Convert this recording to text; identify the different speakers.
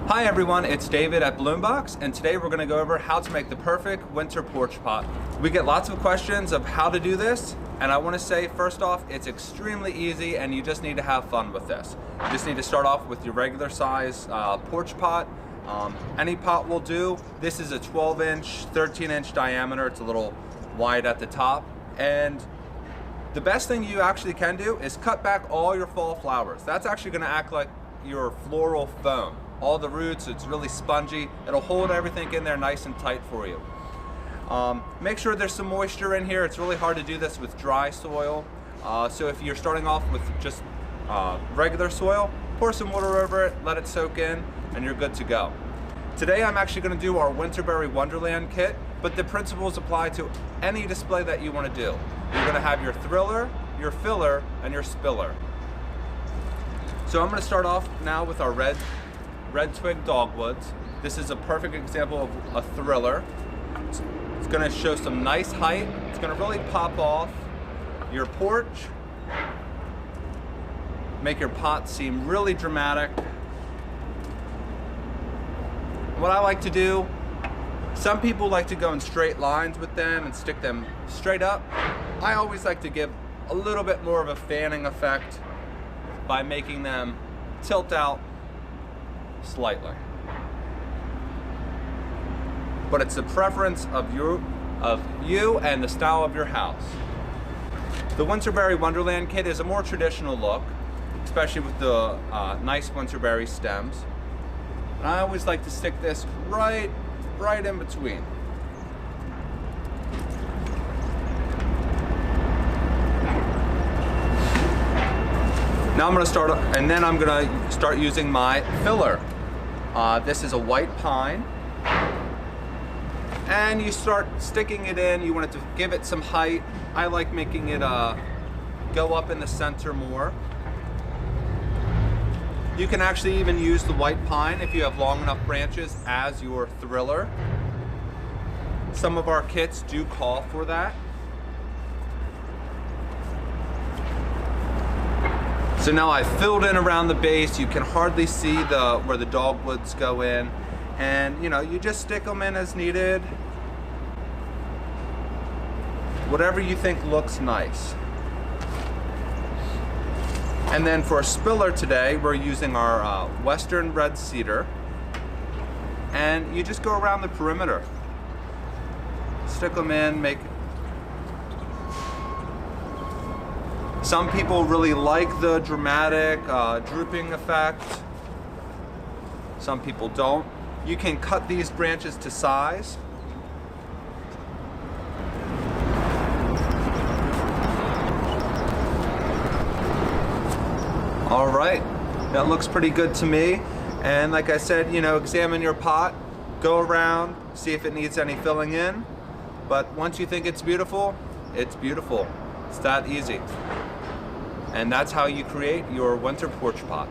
Speaker 1: Hi everyone, it's David at BloomBox, and today we're going to go over how to make the perfect winter porch pot. We get lots of questions of how to do this, and I want to say first off, it's extremely easy and you just need to have fun with this. You just need to start off with your regular size porch pot. Any pot will do. This is a 12-inch, 13-inch diameter. It's a little wide at the top, and the best thing you actually can do is cut back all your fall flowers. That's actually going to act like your floral foam. All the roots, it's really spongy. It'll hold everything in there nice and tight for you. Make sure there's some moisture in here. It's really hard to do this with dry soil. So if you're starting off with just regular soil, pour some water over it, let it soak in, and you're good to go. Today I'm actually going to do our Winterberry Wonderland kit, but the principles apply to any display that you want to do. You're going to have your thriller, your filler, and your spiller. So I'm going to start off now with our red twig dogwoods. This is a perfect example of a thriller. It's going to show some nice height. It's going to really pop off your porch, make your pot seem really dramatic. What I like to do, some people like to go in straight lines with them and stick them straight up. I always like to give a little bit more of a fanning effect by making them tilt out slightly. But it's the preference of you and the style of your house. The Winterberry Wonderland kit is a more traditional look, especially with the nice Winterberry stems. And I always like to stick this right in between. Now I'm going to start using my filler. This is a white pine, and you start sticking it in. You want it to give it some height. I like making it go up in the center more. You can actually even use the white pine if you have long enough branches as your thriller. Some of our kits do call for that. So now I've filled in around the base. You can hardly see where the dogwoods go in, and you just stick them in as needed. Whatever you think looks nice. And then for a spiller today, we're using our Western red cedar, and you just go around the perimeter. Stick them in, Some people really like the dramatic drooping effect. Some people don't. You can cut these branches to size. All right, that looks pretty good to me. And like I said, examine your pot, go around, see if it needs any filling in. But once you think it's beautiful, it's beautiful. It's that easy. And that's how you create your winter porch pot.